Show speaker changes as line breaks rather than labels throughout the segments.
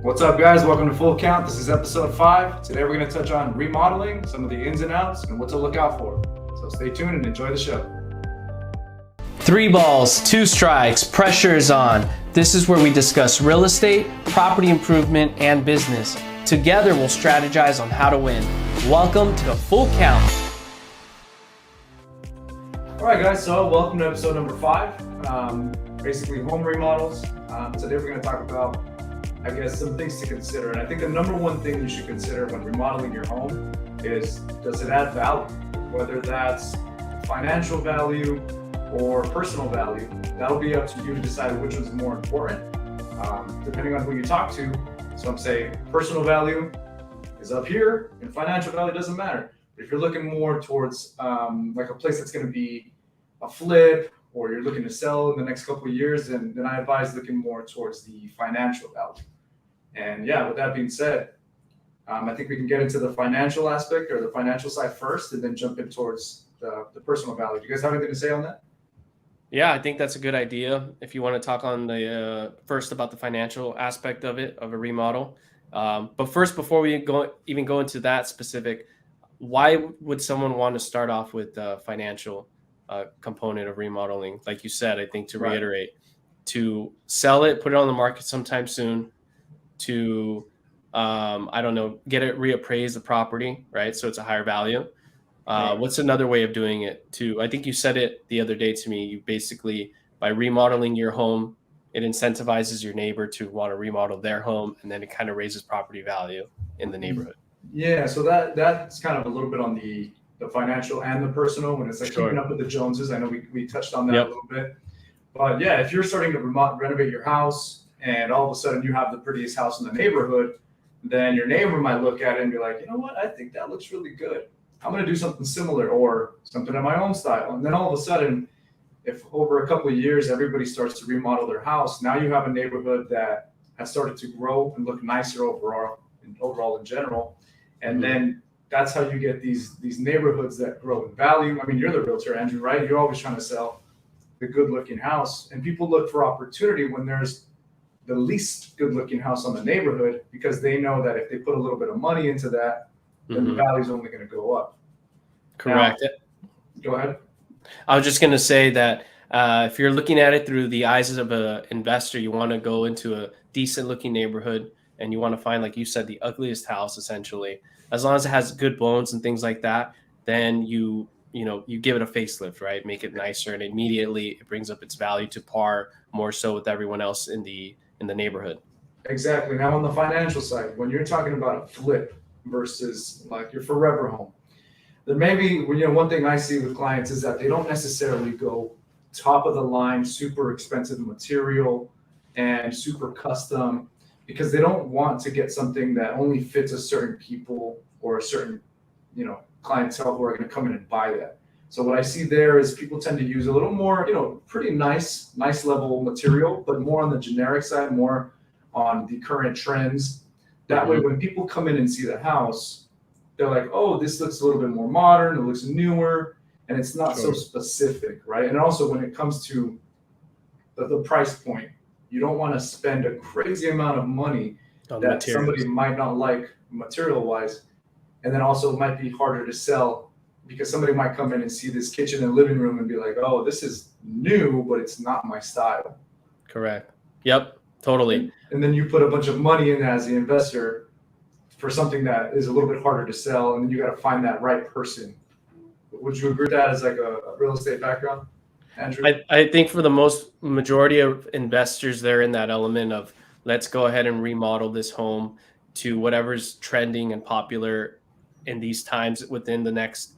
What's up, guys? Welcome to Full Count. This is episode 5. Today we're going to touch on remodeling, some of the ins and outs, and what to look out for. So stay tuned and enjoy the show.
3 balls, 2 strikes, pressure is on. This is where we discuss real estate, property improvement, and business. Together we'll strategize on how to win. Welcome to the Full Count.
All right, guys, so welcome to episode number 5, basically home remodels. Today we're going to talk about, I guess, some things to consider. And I think the number one thing you should consider when remodeling your home is, does it add value? Whether that's financial value or personal value, that'll be up to you to decide which one's more important, depending on who you talk to. So I'm saying personal value is up here and financial value doesn't matter. But if you're looking more towards like a place that's going to be a flip, or you're looking to sell in the next couple of years, then I advise looking more towards the financial value. And yeah, with that being said, I think we can get into the financial aspect or the financial side first, and then jump in towards the personal value. Do you guys have anything to say on that?
Yeah, I think that's a good idea. If you want to talk on the first about the financial aspect of it, of a remodel. But first, before we go into that specific, why would someone want to start off with the financial component of remodeling? Like you said, I think to reiterate, to sell it, put it on the market sometime soon, to get it reappraised, the property, right? So it's a higher value. What's another way of doing it? I think you said it the other day to me. You basically, by remodeling your home, it incentivizes your neighbor to want to remodel their home, and then it kind of raises property value in the neighborhood.
Yeah, so that's kind of a little bit on the financial and the personal, when it's like keeping up with the Joneses. I know we touched on that a little bit. But yeah, if you're starting to renovate your house and all of a sudden you have the prettiest house in the neighborhood, then your neighbor might look at it and be like, you know what, I think that looks really good. I'm going to do something similar or something in my own style. And then all of a sudden, if over a couple of years, everybody starts to remodel their house, now you have a neighborhood that has started to grow and look nicer overall in general. And then that's how you get these neighborhoods that grow in value. I mean, you're the realtor, Andrew, right? You're always trying to sell the good looking house, and people look for opportunity when there's the least good looking house on the neighborhood, because they know that if they put a little bit of money into that, then the value is only going to go up.
Correct.
Now, go ahead.
I was just going to say that if you're looking at it through the eyes of an investor, you want to go into a decent looking neighborhood and you want to find, like you said, the ugliest house essentially. As long as it has good bones and things like that, then you give it a facelift, right? Make it nicer, and immediately it brings up its value to par more so with everyone else in the neighborhood.
Exactly. Now on the financial side, when you're talking about a flip versus like your forever home, there may be, one thing I see with clients is that they don't necessarily go top of the line, super expensive material and super custom, because they don't want to get something that only fits a certain people or a certain, clientele who are going to come in and buy that. So what I see there is people tend to use a little more, pretty nice level material, but more on the generic side, more on the current trends. That way, when people come in and see the house, they're like, oh, this looks a little bit more modern, it looks newer, and it's not so specific, right? And also when it comes to the price point, you don't want to spend a crazy amount of money on that somebody might not like material-wise, and then also it might be harder to sell because somebody might come in and see this kitchen and living room and be like, oh, this is new, but it's not my style.
Correct. Yep, totally.
And then you put a bunch of money in as the investor for something that is a little bit harder to sell, and then you got to find that right person. Would you agree with that as like a real estate background, Andrew?
I think for the majority of investors, they're in that element of, let's go ahead and remodel this home to whatever's trending and popular in these times within the next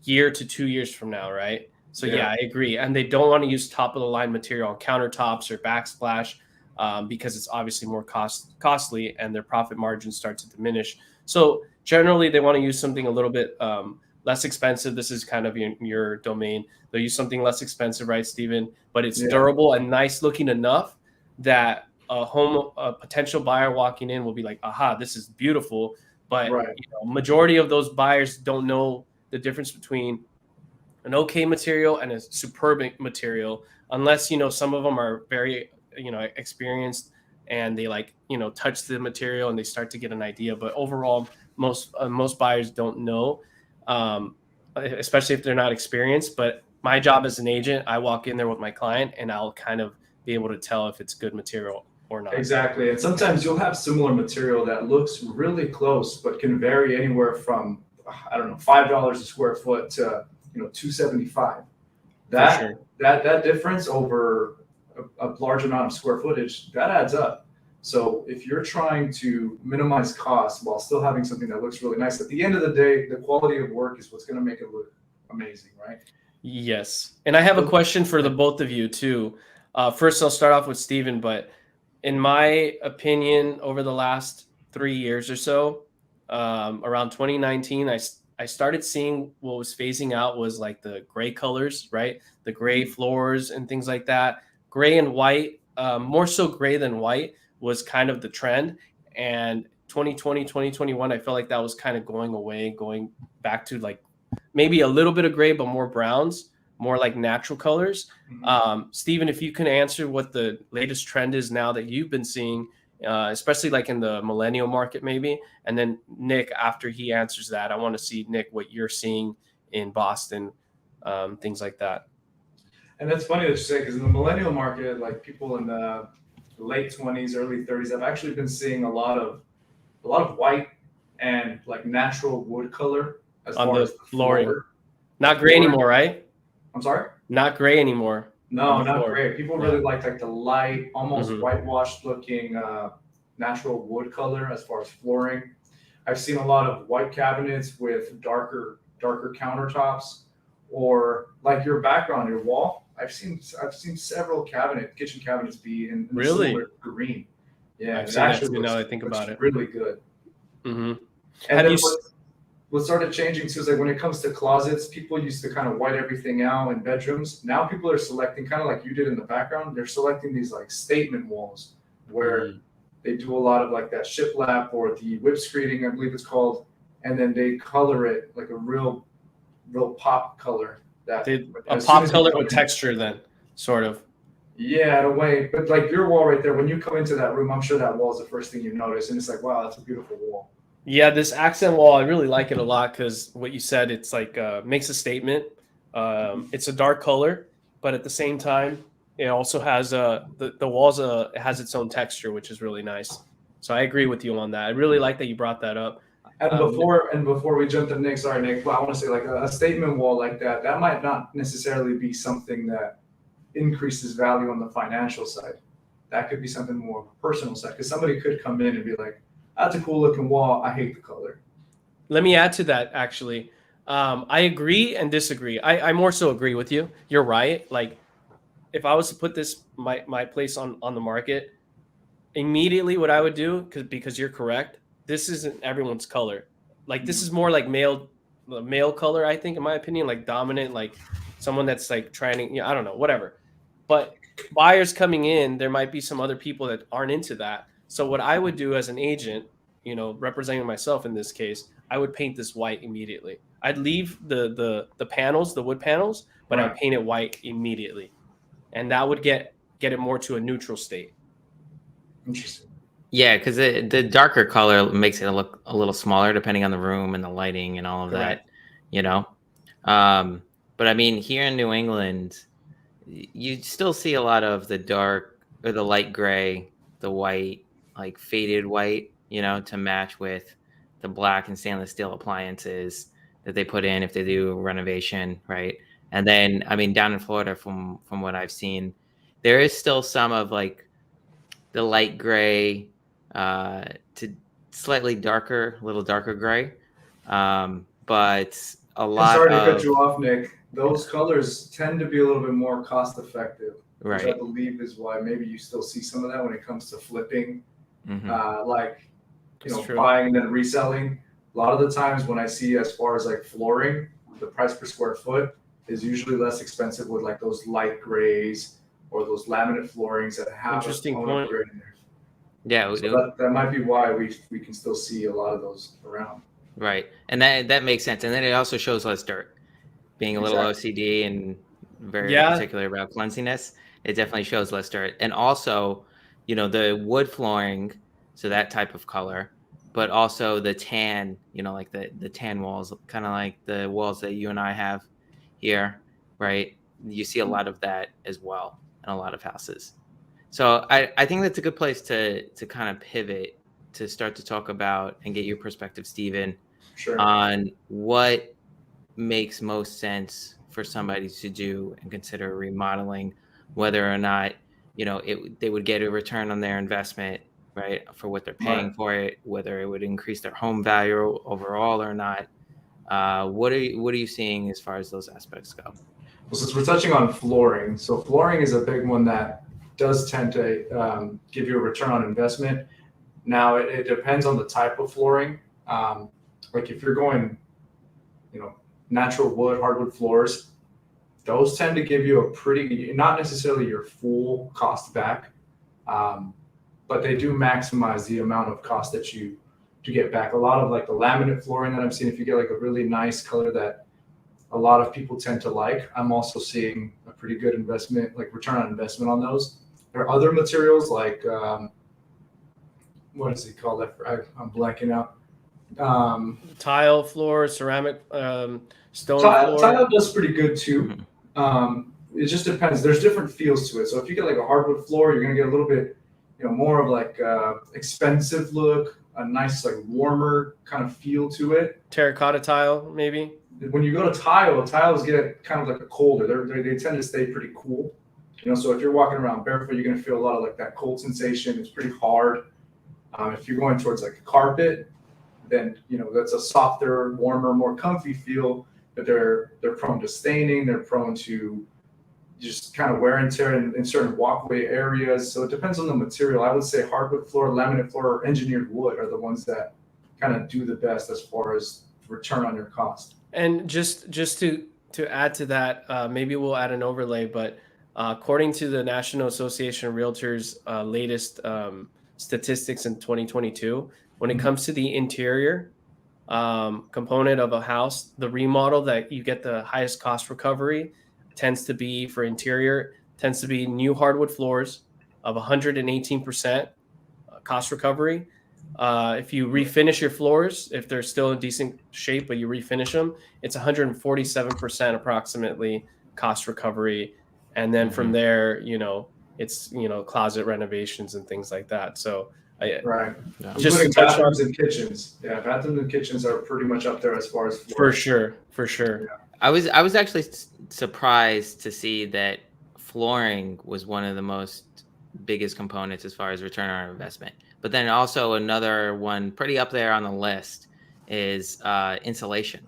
year to 2 years from now, right? So yeah, I agree. And they don't want to use top of the line material on countertops or backsplash because it's obviously more costly and their profit margins start to diminish. So generally they want to use something a little bit less expensive. This is kind of your domain. They'll use something less expensive, right, Steven? But it's durable and nice looking enough that a potential buyer walking in will be like, aha, this is beautiful. But majority of those buyers don't know the difference between an okay material and a superb material, unless some of them are very experienced and they like, touch the material and they start to get an idea. But overall, most buyers don't know, especially if they're not experienced. But my job as an agent, I walk in there with my client and I'll kind of be able to tell if it's good material or not.
Exactly. And sometimes you'll have similar material that looks really close, but can vary anywhere from, I don't know, $5 a square foot to, $275. That,
sure.
that difference over a large amount of square footage, that adds up. So if you're trying to minimize costs while still having something that looks really nice, at the end of the day, the quality of work is what's going to make it look amazing, right?
Yes. And I have a question for the both of you too. First, I'll start off with Steven, but in my opinion, over the last 3 years or so, around 2019, I started seeing what was phasing out was like the gray colors, right? The gray floors and things like that. Gray and white, more so gray than white, was kind of the trend. And 2020, 2021, I felt like that was kind of going away, going back to like maybe a little bit of gray, but more browns, more like natural colors. Steven, if you can answer what the latest trend is now that you've been seeing, especially like in the millennial market, maybe. And then Nick, after he answers that, I want to see, Nick, what you're seeing in Boston, things like that.
And that's funny that you say, because in the millennial market, like people in the late 20s, early 30s, I've actually been seeing a lot of white and like natural wood color as
On
far
the
as the
flooring.
floor.
Not gray anymore, right?
I'm sorry?
Not gray anymore.
No, not gray. People really like the light, almost whitewashed looking natural wood color as far as flooring. I've seen a lot of white cabinets with darker countertops, or like your background, your wall. I've seen several kitchen cabinets be in
Really?
similar green. Yeah,
I've
it
seen that
actually
too, now that I
looks
think about it.
really good.
And
And then
you
what started changing too is like when it comes to closets, people used to kind of white everything out in bedrooms. Now people are selecting, kind of like you did in the background, they're selecting these like statement walls where they do a lot of like that shiplap or the whip screening, I believe it's called, and then they color it like a real pop color.
a pop color with texture then, sort of.
Yeah, in a way. But like your wall right there, when you come into that room, I'm sure that wall is the first thing you notice, and it's like, wow, that's a beautiful wall.
Yeah, this accent wall, I really like it a lot because what you said, it's like makes a statement. It's a dark color, but at the same time, it also has the walls it has its own texture, which is really nice. So I agree with you on that. I really like that you brought that up.
And before we jump to Nick, sorry Nick, well, I want to say like a statement wall like that might not necessarily be something that increases value on the financial side. That could be something more of a personal side, because somebody could come in and be like, that's a cool looking wall, I hate the color.
Let me add to that, actually. I agree and disagree. I more so agree with you. You're right. Like, if I was to put my place on the market, immediately what I would do, because you're correct, this isn't everyone's color. Like, this is more like male color, I think, in my opinion, like dominant, like someone that's like trying to, I don't know, whatever. But buyers coming in, there might be some other people that aren't into that. So what I would do as an agent, representing myself in this case, I would paint this white immediately. I'd leave the panels, the wood panels, but I'd paint it white immediately. And that would get it more to a neutral state.
Interesting.
Yeah, because the darker color makes it look a little smaller depending on the room and the lighting and all of that, But I mean, here in New England, you still see a lot of the dark or the light gray, the white, like faded white, to match with the black and stainless steel appliances that they put in if they do renovation, right? And then, I mean, down in Florida, from what I've seen, there is still some of like the light gray to slightly darker, a little darker gray, but a lot.
Sorry to cut you off, Nick. Those colors tend to be a little bit more cost effective,
right?
Which I believe is why maybe you still see some of that when it comes to flipping, buying and then reselling. A lot of the times when I see as far as like flooring, the price per square foot is usually less expensive with like those light grays or those laminate floorings that have
interesting
a
point
gray in there.
Yeah,
so that might be why we can still see a lot of those around.
Right, and that makes sense. And then it also shows less dirt. Being a little OCD and very particular about cleanliness, it definitely shows less dirt. And also, the wood flooring, so that type of color, but also the tan, like the tan walls, kind of like the walls that you and I have here, right? You see a lot of that as well in a lot of houses. So I think that's a good place to kind of pivot to start to talk about and get your perspective, Stephen,
Sure.
on what makes most sense for somebody to do and consider remodeling, whether or not they would get a return on their investment, right, for what they're paying
Right.
for it, whether it would increase their home value overall or not. What are you seeing as far as those aspects go?
Well, since we're touching on flooring, so flooring is a big one that does tend to give you a return on investment. Now, it depends on the type of flooring. Like if you're going, natural wood, hardwood floors, those tend to give you a pretty, not necessarily your full cost back, but they do maximize the amount of cost that you get back. A lot of like the laminate flooring that I'm seeing, if you get like a really nice color that a lot of people tend to like, I'm also seeing a pretty good investment, like return on investment on those. There are other materials like, what is it called? I'm blanking out.
Tile floor, ceramic, stone floor.
Tile does pretty good too. It just depends. There's different feels to it. So if you get like a hardwood floor, you're gonna get a little bit, more of like expensive look, a nice like warmer kind of feel to it.
Terracotta tile, maybe.
When you go to tiles get kind of like a colder. They tend to stay pretty cool. So if you're walking around barefoot, you're gonna feel a lot of like that cold sensation. It's pretty hard. If you're going towards like a carpet, then that's a softer, warmer, more comfy feel. But they're prone to staining. They're prone to just kind of wear and tear in certain walkway areas. So it depends on the material. I would say hardwood floor, laminate floor, or engineered wood are the ones that kind of do the best as far as return on your cost.
And just to add to that, maybe we'll add an overlay, but according to the National Association of Realtors' latest statistics in 2022, when it comes to the interior component of a house, the remodel that you get the highest cost recovery tends to be new hardwood floors of 118% cost recovery. If you refinish your floors, if they're still in decent shape, but you refinish them, it's 147% approximately cost recovery. And then from there, it's, closet renovations and things like that. So
right.
Yeah.
Including bathrooms and kitchens. Yeah, bathrooms and kitchens are pretty much up there as far as floors.
For sure.
Yeah.
I was actually surprised to see that flooring was one of the most biggest components as far as return on investment. But then also another one pretty up there on the list is insulation,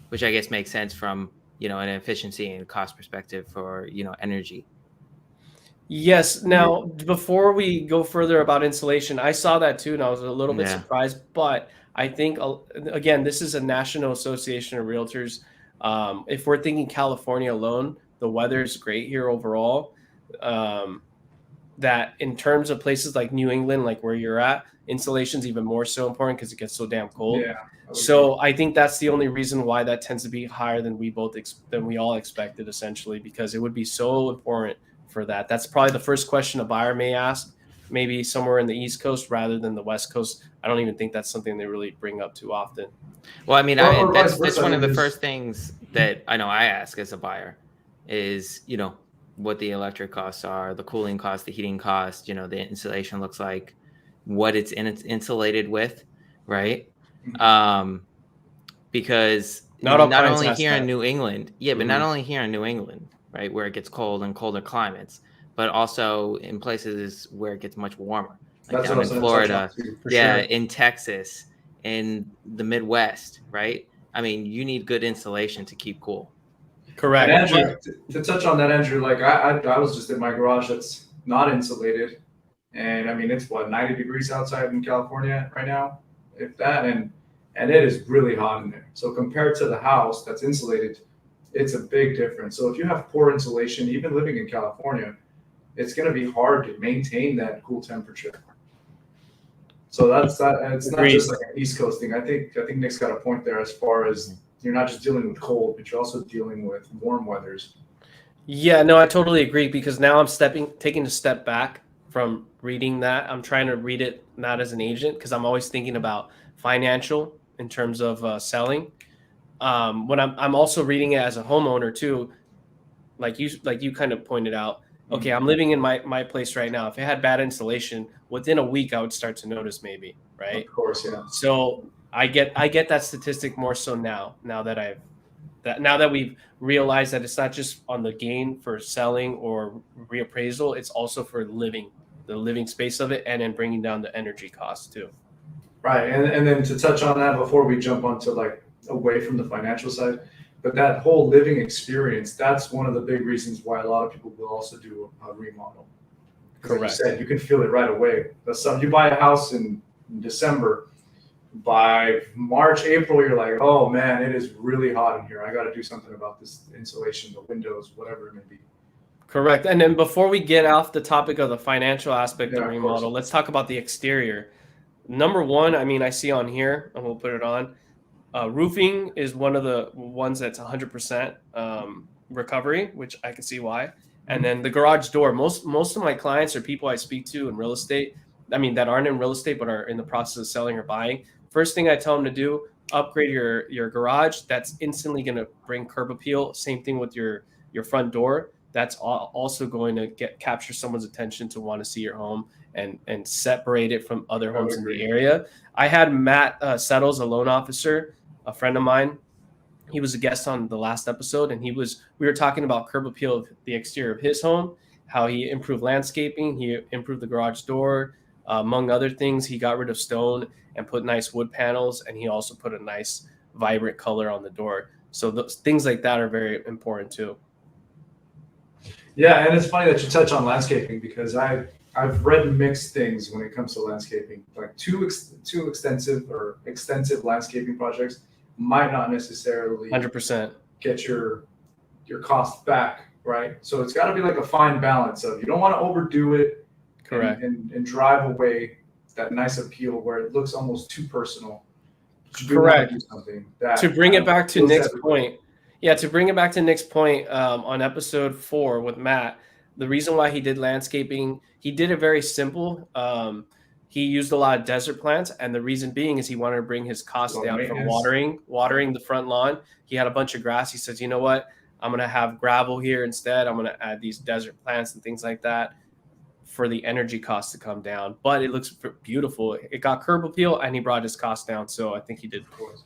which I guess makes sense from an efficiency and cost perspective for energy.
Yes. Now, before we go further about insulation, I saw that too, and I was a little bit surprised. But I think, again, this is a National Association of Realtors. If we're thinking California alone, the weather is great here overall. That in terms of places like New England, like where you're at, insulation is even more so important because it gets so damn cold.
Yeah.
So I think that's the only reason why that tends to be higher than we all expected, essentially, because it would be so important for that. That's probably the first question a buyer may ask, maybe somewhere in the East Coast rather than the West Coast. I don't even think that's something they really bring up too often.
Well, I mean, that's one of the first things that I know I ask as a buyer is, what the electric costs are, the cooling costs, the heating costs, the insulation looks like, what it's insulated with, right? Because not only here in New England, but not only here in New England, right, where it gets cold and colder climates, but also in places where it gets much warmer, like down in Florida, in Texas, in the Midwest, right? I mean, you need good insulation to keep cool.
Correct.
And Andrew, to touch on that, Andrew, like I was just in my garage that's not insulated, and I mean it's 90 degrees outside in California right now, if that, and it is really hot in there. So compared to the house that's insulated, it's a big difference. So if you have poor insulation, even living in California, it's going to be hard to maintain that cool temperature. So that's that. It's not just like an East Coast thing. I think Nick's got a point there as far as you're not just dealing with cold, but you're also dealing with warm weathers.
Yeah, no, I totally agree because now I'm taking a step back from reading that. I'm trying to read it not as an agent because I'm always thinking about financial in terms of selling. When I'm also reading it as a homeowner too, like you kind of pointed out. Okay, I'm living in my place right now. If it had bad insulation, within a week I would start to notice maybe,
Of
right?
course, yeah.
So I get that statistic more so now that we've realized that it's not just on the gain for selling or reappraisal, it's also for the living space of it, and then bringing down the energy costs too.
Right, and then to touch on that before we jump onto like away from the financial side, but that whole living experience, that's one of the big reasons why a lot of people will also do a remodel. Because like you
Correct.
said, you can feel it right away. You buy a house in December, by March, April, you're like, oh man, it is really hot in here. I got to do something about this insulation, the windows, whatever it may be.
Correct. And then before we get off the topic of the financial aspect
Yeah,
of
of
remodel,
course.
let's talk about the exterior. Number one, I mean, I see on here, and we'll put it on. Roofing is one of the ones that's 100% recovery, which I can see why. And then the garage door. Most of my clients are people I speak to in real estate. I mean, that aren't in real estate but are in the process of selling or buying. First thing I tell them to do: upgrade your garage. That's instantly going to bring curb appeal. Same thing with your front door. That's also going to capture someone's attention to want to see your home and separate it from other
I would
homes in the
agree.
area. I had Matt Settles, a loan officer, a friend of mine. He was a guest on the last episode, and we were talking about curb appeal of the exterior of his home, how he improved landscaping, he improved the garage door, among other things. He got rid of stone and put nice wood panels, and he also put a nice vibrant color on the door. So those things like that are very important too.
Yeah, and it's funny that you touch on landscaping because I've read mixed things when it comes to landscaping. Like too extensive landscaping projects might not necessarily
100%.
get your cost back, right? So it's got to be like a fine balance of you don't want to overdo it,
Correct.
and drive away that nice appeal where it looks almost too personal. But you do
Correct.
want to do something that
To bring it back to
feels
Nick's
everybody.
point, to bring it back to Nick's point on episode 4 with Matt, the reason why he did landscaping, he did it very simple. He used a lot of desert plants, and the reason being is he wanted to bring his costs
Low
down from
maintenance.
watering the front lawn. He had a bunch of grass. He says, you know what? I'm going to have gravel here instead. I'm going to add these desert plants and things like that for the energy costs to come down. But it looks beautiful. It got curb appeal, and he brought his costs down. So I think he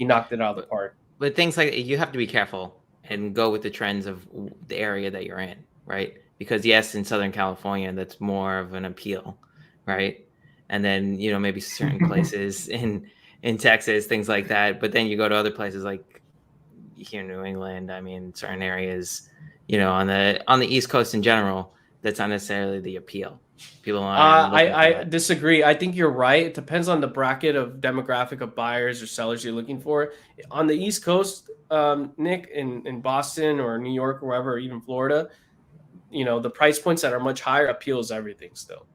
knocked it out of the park.
But things like you have to be careful and go with the trends of the area that you're in, right? Because yes, in Southern California, that's more of an appeal, right? And then maybe certain places in Texas, things like that. But then you go to other places like here in New England. I mean, certain areas, on the East Coast in general, that's not necessarily the appeal. People aren't looking for
I
that.
disagree. I think you're right. It depends on the bracket of demographic of buyers or sellers you're looking for. On the East Coast, Nick, in Boston or New York or wherever, or even Florida, the price points that are much higher appeals everything still.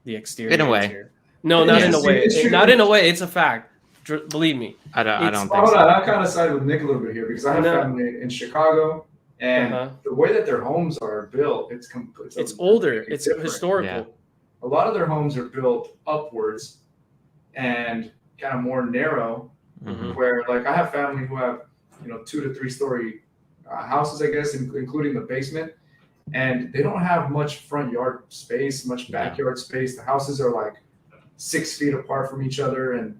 The exterior.
In a way.
Interior. No, not in a way.
It's true.
Not in a way. It's a fact. Believe me.
I don't think
Hold
so.
on, I kind of side with Nick a little bit here because I have
No.
family in Chicago, and the way that their homes are built, it's
older. It's
different.
historical.
Yeah.
A lot of their homes are built upwards and kind of more narrow,
Mhm.
where like I have family who have 2 to 3 story houses, I guess, including the basement, and they don't have much front yard space, much backyard space. The houses are like 6 feet apart from each other, and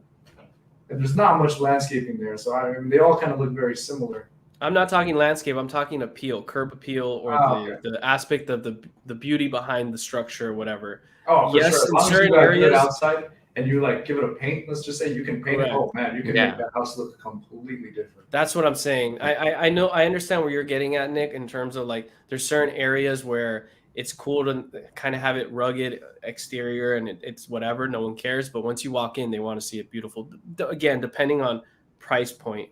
there's not much landscaping there. So I mean, they all kind of look very similar.
I'm not talking landscape. I'm talking appeal, curb appeal, or the aspect of the beauty behind the structure or whatever.
Oh, for
Yes,
sure. As
in
long as
certain
you got good
areas-
outside and you like give it a paint, let's just say you can paint it.
Correct.
Oh man, you can
Yeah.
make that house look completely different.
That's what I'm saying. I know, I understand where you're getting at, Nick, in terms of like there's certain areas where it's cool to kind of have it rugged exterior and it's whatever, no one cares. But once you walk in, they want to see it beautiful. Again, depending on price point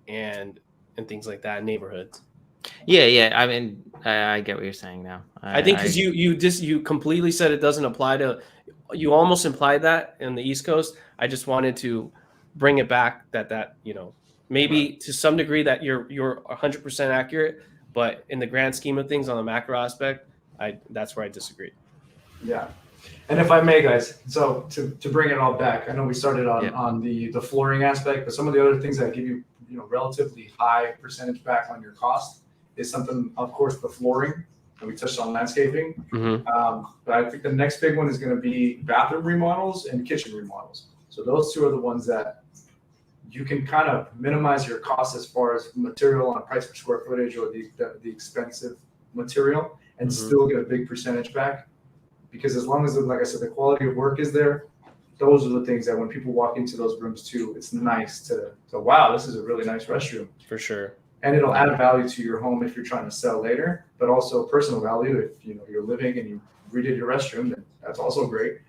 and things like that, neighborhoods.
Yeah. I mean, I get what you're saying now.
I think because you completely said it doesn't apply to. You almost implied that in the East Coast. I just wanted to bring it back that maybe to some degree that you're 100% accurate, but in the grand scheme of things on the macro aspect, that's where I disagree.
Yeah. And if I may, guys, so to bring it all back, I know we started on the flooring aspect, but some of the other things that give you, relatively high percentage back on your cost is something, of course, the flooring, and we touched on landscaping. But I think the next big one is going to be bathroom remodels and kitchen remodels. So those two are the ones that you can kind of minimize your costs as far as material on price per square footage or the expensive material and still get a big percentage back. Because as long as, like I said, the quality of work is there, those are the things that when people walk into those rooms too, it's nice to wow, this is a really nice restroom.
For sure.
And it'll add value to your home if you're trying to sell later, but also personal value if you're living and you redid your restroom, then that's also great.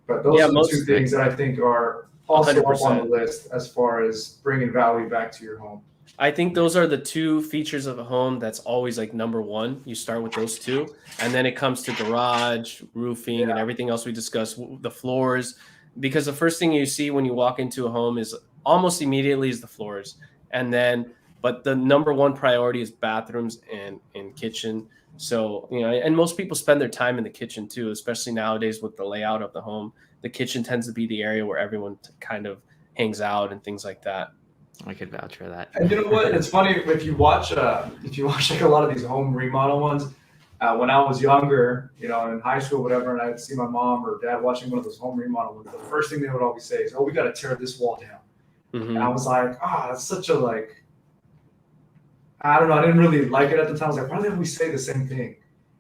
But those are the two things that I think are also 100%. Up on the list as far as bringing value back to your home.
I think those are the two features of a home that's always like number one. You start with those two, and then it comes to garage, roofing, and everything else we discussed, the floors. Because the first thing you see when you walk into a home is almost immediately is the floors. And then, but the number one priority is bathrooms and kitchen. So, and most people spend their time in the kitchen too, especially nowadays with the layout of the home. The kitchen tends to be the area where everyone kind of hangs out and things like that.
I could vouch for that.
And you know what? It's funny if you watch like a lot of these home remodel ones. When I was younger, in high school, whatever, and I'd see my mom or dad watching one of those home remodel ones, the first thing they would always say is, "Oh, we got to tear this wall down." And I was like, that's such a I don't know. I didn't really like it at the time. I was like, why do we say the same thing?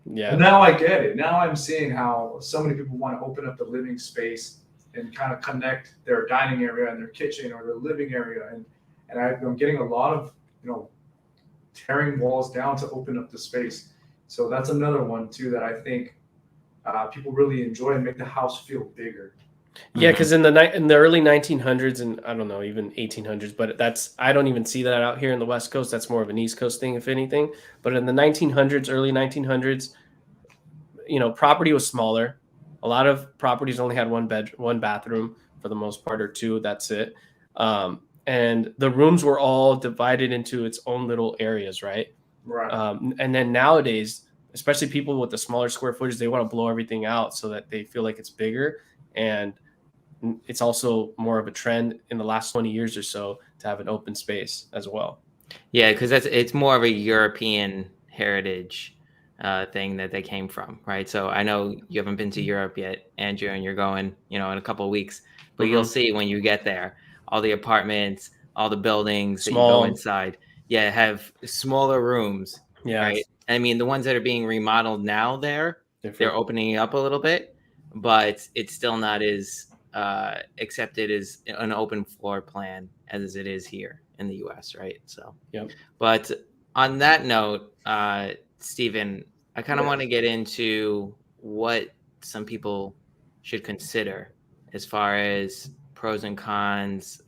Yeah.
And now I get it. Now I'm seeing how so many people want to open up the living space and kind of connect their dining area and their kitchen or their living area. And I'm getting a lot of, tearing walls down to open up the space. So that's another one too that I think people really enjoy and make the house feel bigger.
Yeah, because in the early 1900s and I don't know, even 1800s, but I don't even see that out here in the West Coast. That's more of an East Coast thing, if anything. But in the 1900s, early 1900s, property was smaller. A lot of properties only had one bathroom for the most part, or two. That's it. And the rooms were all divided into its own little areas, right?
Right.
And then nowadays, especially people with the smaller square footage, they want to blow everything out so that they feel like it's bigger. And it's also more of a trend in the last 20 years or so to have an open space as well.
Yeah, because it's more of a European heritage thing that they came from, right? So I know you haven't been to Europe yet, Andrew, and you're going, in a couple of weeks, but you'll see when you get there, all the apartments, all the buildings that you go inside, have smaller rooms, right? I mean, the ones that are being remodeled now they're opening up a little bit, but it's still not as accepted as an open floor plan as it is here in the US, right? So, but on that note, Stephen, I kind of want to get into what some people should consider as far as pros and cons,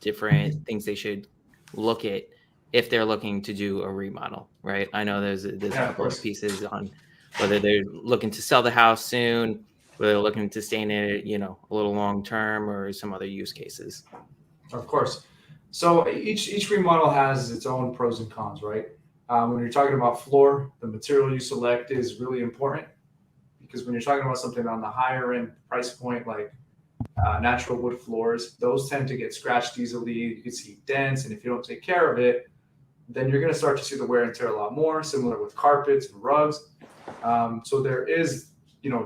different things they should look at if they're looking to do a remodel, right? I know there's a couple of pieces on whether they're looking to sell the house soon, whether they're looking to stay in it, a little long term, or some other use cases.
Of course. So each remodel has its own pros and cons, right? When you're talking about floor, the material you select is really important because when you're talking about something on the higher end price point, like natural wood floors, those tend to get scratched easily. You can see dents, and if you don't take care of it, then you're going to start to see the wear and tear a lot more, similar with carpets and rugs. So there is,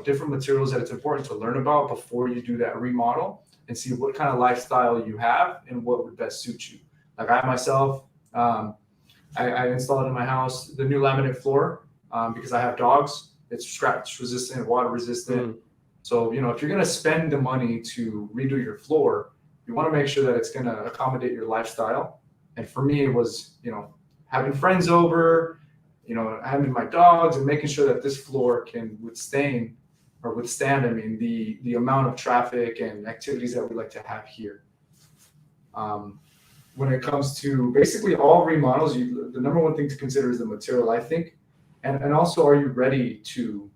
different materials that it's important to learn about before you do that remodel and see what kind of lifestyle you have and what would best suit you. Like I myself, I installed in my house the new laminate floor because I have dogs. It's scratch resistant, water resistant. So, if you're going to spend the money to redo your floor, you want to make sure that it's going to accommodate your lifestyle. And for me, it was, having friends over, having my dogs and making sure that this floor can withstand, the amount of traffic and activities that we like to have here. When it comes to basically all remodels, the number one thing to consider is the material, I think. And also, are you ready to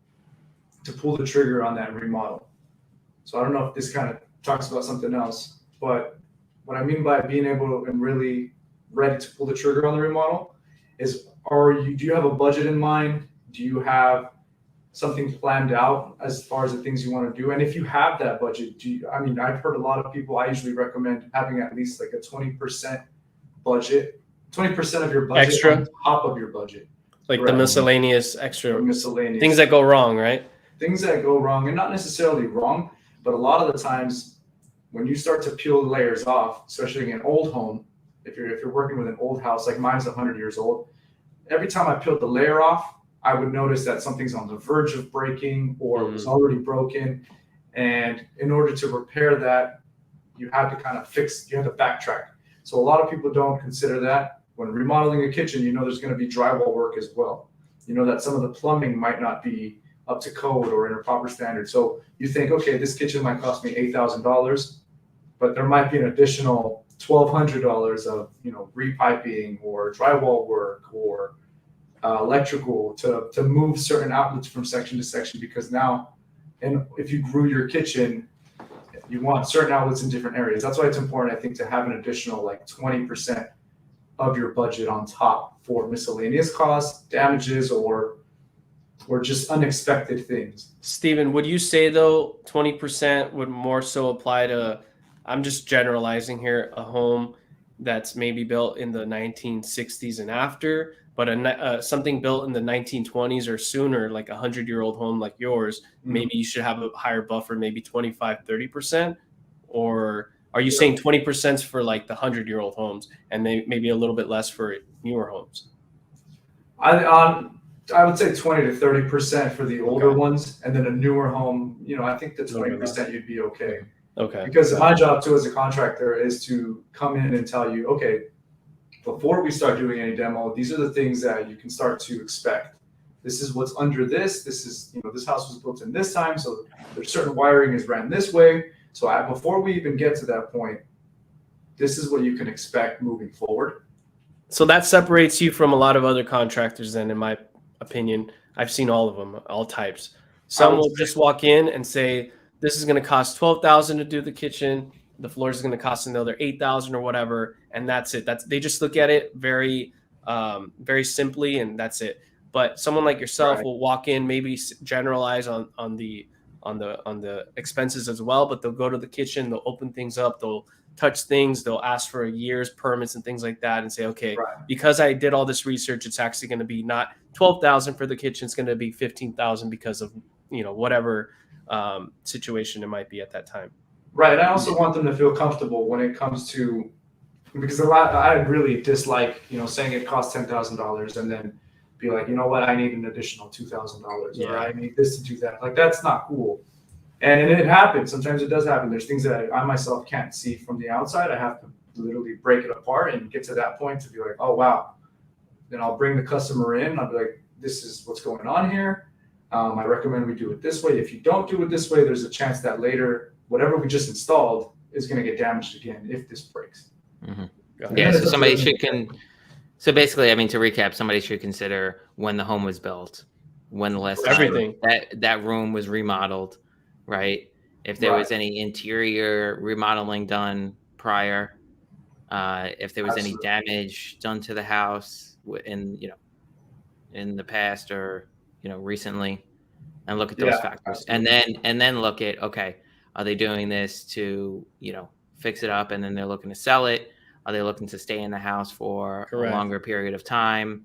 pull the trigger on that remodel? So I don't know if this kind of talks about something else, but what I mean by being able and really ready to pull the trigger on the remodel is, do you have a budget in mind? Do you have something planned out as far as the things you want to do? And if you have that budget, I've heard a lot of people, I usually recommend having at least like a 20% budget, 20% of your budget
Extra?
on top of your budget.
Like the
Correct.
miscellaneous extra
Miscellaneous
things that go wrong, right?
things that go wrong, and not necessarily wrong, but a lot of the times when you start to peel layers off, especially in an old home, if you're working with an old house, like mine's 100 years old, every time I peeled the layer off, I would notice that something's on the verge of breaking or was already broken. And in order to repair that, you had to backtrack. So a lot of people don't consider that. When remodeling a kitchen, there's going to be drywall work as well. That some of the plumbing might not be up to code or in a proper standard. So you think, okay, this kitchen might cost me $8,000, but there might be an additional $1,200 of repiping or drywall work or electrical to move certain outlets from section to section, because now, and if you grew your kitchen, you want certain outlets in different areas. That's why it's important, I think, to have an additional like 20% of your budget on top for miscellaneous costs, damages, or just unexpected things.
Steven, would you say though 20% would more so apply to, I'm just generalizing here, a home that's maybe built in the 1960s and after, but something built in the 1920s or sooner, like a 100-year-old home like yours, maybe you should have a higher buffer, maybe 25-30%? Or are you saying 20% for like the 100-year-old homes and maybe a little bit less for newer homes?
I would say 20 to 30% for the older ones, and then a newer home, I think the 20% you'd be okay.
Okay.
Because my job too as a contractor is to come in and tell you, okay, before we start doing any demo, these are the things that you can start to expect. This is what's under this. This is, this house was built in this time, so there's certain wiring is ran this way. So before we even get to that point, this is what you can expect moving forward.
So that separates you from a lot of other contractors then, in my opinion. I've seen all of them, all types. Some will just walk in and say, this is going to cost $12,000 to do the kitchen. The floor is going to cost another $8,000 or whatever, and that's it. They just look at it very, very simply, and that's it. But someone like yourself will walk in, maybe generalize on the expenses as well, but they'll go to the kitchen, they'll open things up, they'll touch things, they'll ask for a year's permits and things like that, and say, okay, because I did all this research, it's actually going to be not $12,000 for the kitchen, it's going to be $15,000 because of whatever situation it might be at that time.
Right. I also want them to feel comfortable when it comes to, because I really dislike, saying it costs $10,000 and then be like, you know what, I need an additional $2,000 or I need this to do that. Like, that's not cool. And it happens. Sometimes it does happen. There's things that I myself can't see from the outside. I have to literally break it apart and get to that point to be like, oh, wow. Then I'll bring the customer in. I'll be like, this is what's going on here. I recommend we do it this way. If you don't do it this way, there's a chance that later, whatever we just installed is going to get damaged again if this breaks.
Mm-hmm. Yeah, so somebody so basically, to recap, somebody should consider when the home was built, when the last time that room was remodeled, right? If there was any interior remodeling done prior, if there was any damage done to the house in the past or recently, and look at those factors, and then look at, okay, are they doing this to fix it up and then they're looking to sell it? Are they looking to stay in the house for a longer period of time?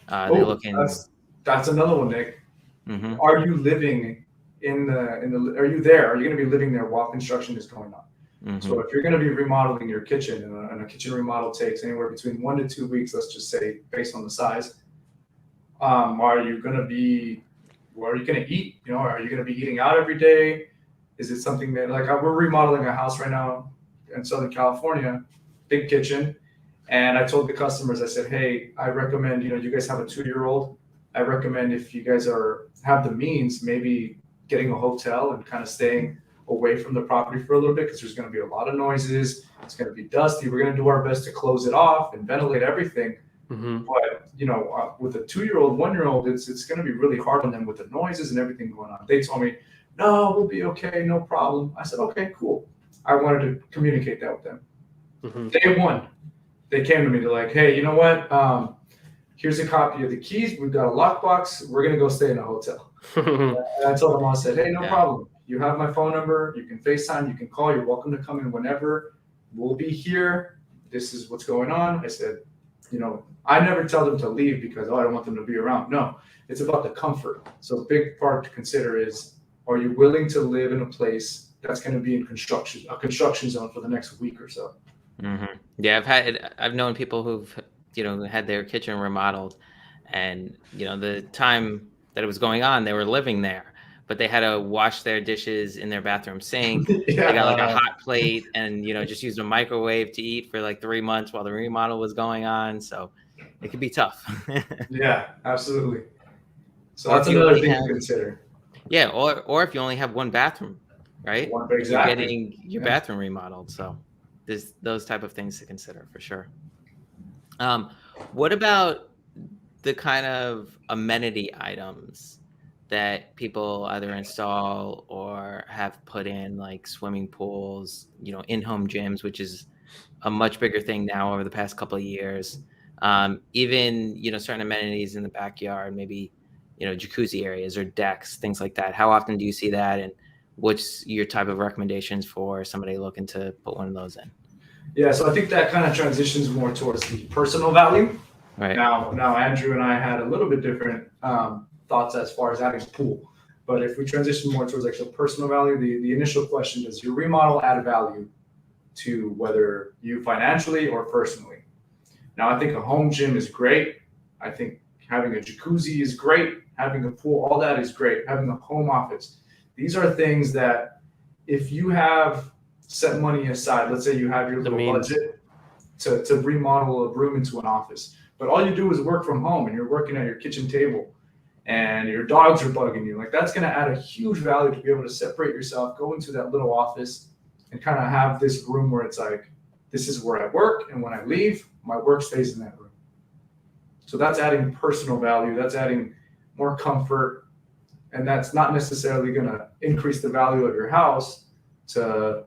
They're looking.
That's another one, Nick.
Mm-hmm.
Are you living are you there? Are you going to be living there while construction is going on? Mm-hmm. So if you're going to be remodeling your kitchen, and a kitchen remodel takes anywhere between 1 to 2 weeks, let's just say, based on the size, are you going to be, where are you going to eat? Are you going to be eating out every day? Is it something that, like, we're remodeling a house right now in Southern California, big kitchen. And I told the customers, I said, hey, I recommend, you guys have a 2-year-old. I recommend, if you guys have the means, maybe getting a hotel and kind of staying away from the property for a little bit, because there's going to be a lot of noises. It's going to be dusty. We're going to do our best to close it off and ventilate everything. Mm-hmm. But, with a 2-year-old, 1-year-old, it's going to be really hard on them with the noises and everything going on. They told me, no, we'll be okay, no problem. I said, okay, cool. I wanted to communicate that with them. Mm-hmm. Day one, they came to me. They're like, hey, you know what? Here's a copy of the keys. We've got a lockbox. We're going to go stay in a hotel. And I told them, I said, hey, no
Yeah.
problem. You have my phone number. You can FaceTime. You can call. You're welcome to come in whenever. We'll be here. This is what's going on. I said, I never tell them to leave because, I don't want them to be around. No, it's about the comfort. So a big part to consider is, are you willing to live in a place that's going to be in a construction zone for the next week or so?
Yeah, I've known people who've had their kitchen remodeled, and the time that it was going on, they were living there, but they had to wash their dishes in their bathroom sink. They got like a hot plate, and just used a microwave to eat for like 3 months while the remodel was going on. So it could be tough.
Yeah, absolutely. So
Or
that's
if you
another
only
thing
have
to consider.
Yeah, or if you only have one bathroom, right? You're
Exactly.
getting your
Yeah.
bathroom remodeled. So there's those type of things to consider for sure. What about the kind of amenity items that people either install or have put in, like swimming pools, in-home gyms, which is a much bigger thing now over the past couple of years. Even, certain amenities in the backyard, maybe, jacuzzi areas or decks, things like that. How often do you see that? And what's your type of recommendations for somebody looking to put one of those in?
Yeah, so I think that kind of transitions more towards the personal value.
Right.
Now, Andrew and I had a little bit different thoughts as far as adding a pool. But if we transition more towards like the personal value, the initial question is, your remodel add value to whether you financially or personally? Now, I think a home gym is great. I think having a jacuzzi is great. Having a pool, all that is great. Having a home office. These are things that if you have set money aside, let's say you have your little budget to remodel a room into an office, but all you do is work from home and you're working at your kitchen table and your dogs are bugging you, like that's going to add a huge value to be able to separate yourself, go into that little office and kind of have this room where it's like, this is where I work, and when I leave, my work stays in that room. So that's adding personal value, that's adding more comfort, and that's not necessarily going to increase the value of your house to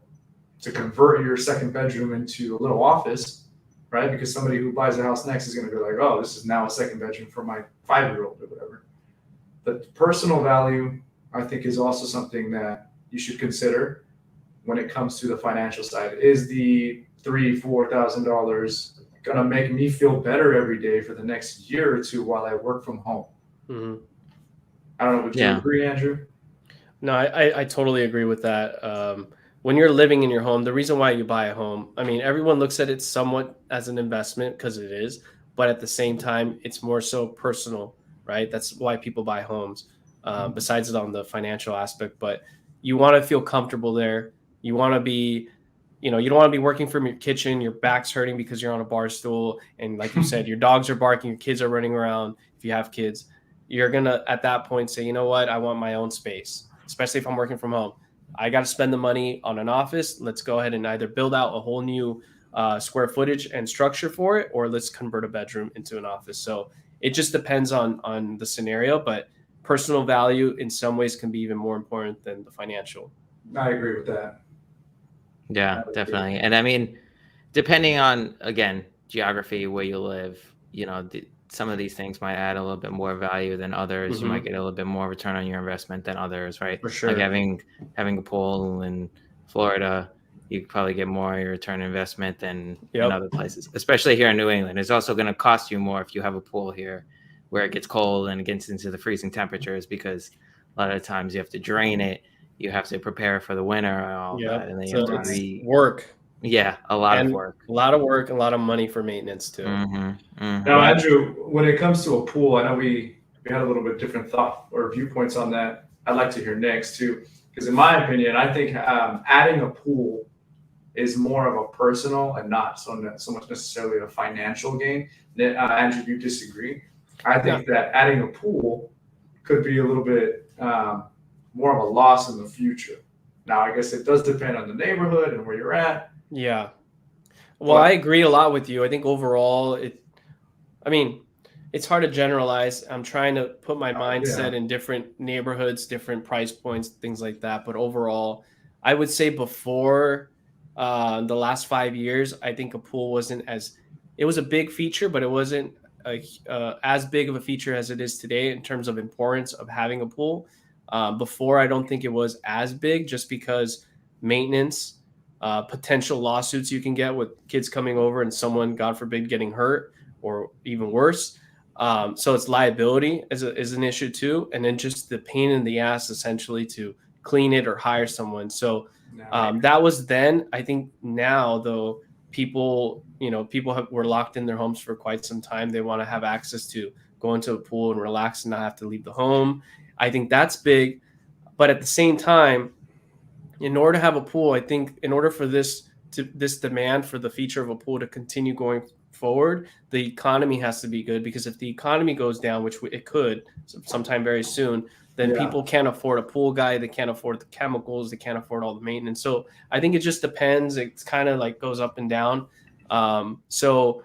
convert your second bedroom into a little office, right? Because somebody who buys a house next is going to be like, oh, this is now a second bedroom for my 5-year-old or whatever. But personal value, I think, is also something that you should consider when it comes to the financial side. Is the $3,000-$4,000 going to make me feel better every day for the next year or two while I work from home?
Mm-hmm.
I don't know. Would you agree, Andrew?
No, I totally agree with that. When you're living in your home, the reason why you buy a home, I mean, everyone looks at it somewhat as an investment because it is, but at the same time, it's more so personal, right? That's why people buy homes, besides it on the financial aspect. But you want to feel comfortable there. You want to be, you don't want to be working from your kitchen. Your back's hurting because you're on a bar stool. And like you said, your dogs are barking, your kids are running around. If you have kids, you're going to, at that point, say, you know what? I want my own space, especially if I'm working from home. I got to spend the money on an office. Let's go ahead and either build out a whole new square footage and structure for it, or let's convert a bedroom into an office. So it just depends on the scenario, but personal value in some ways can be even more important than the financial.
I agree with that.
Yeah, definitely. And I mean, depending on, again, geography, where you live, some of these things might add a little bit more value than others. You might get a little bit more return on your investment than others, right?
For sure.
Like having a pool in Florida, you could probably get more return on investment than in other places, especially here in New England. It's also going to cost you more if you have a pool here where it gets cold and it gets into the freezing temperatures, because a lot of the times you have to drain it. You have to prepare for the winter and all that. And then you have to
work.
Yeah, a lot of work.
A lot of work, a lot of money for maintenance too.
Now, Andrew, when it comes to a pool, I know we had a little bit different thought or viewpoints on that. I'd like to hear next too, because in my opinion, I think adding a pool is more of a personal and not so much necessarily a financial gain. Andrew, you disagree? I think that adding a pool could be a little bit more of a loss in the future. Now, I guess it does depend on the neighborhood and where you're at.
Yeah. Well, I agree a lot with you. I think overall, it's hard to generalize. I'm trying to put my mindset in different neighborhoods, different price points, things like that. But overall, I would say before the last 5 years, I think a pool it was a big feature, but it wasn't as big of a feature as it is today in terms of importance of having a pool. Before, I don't think it was as big, just because maintenance, potential lawsuits you can get with kids coming over and someone, God forbid, getting hurt or even worse. So it's liability is an issue too, and then just the pain in the ass essentially to clean it or hire someone. So that was then. I think now though, people were locked in their homes for quite some time. They want to have access to go into a pool and relax and not have to leave the home. I think that's big, but at the same time, in order to have a pool, I think in order for this demand for the feature of a pool to continue going forward, the economy has to be good, because if the economy goes down, which it could sometime very soon, then people can't afford a pool guy, they can't afford the chemicals, they can't afford all the maintenance. So I think it just depends. It's kind of like goes up and down. So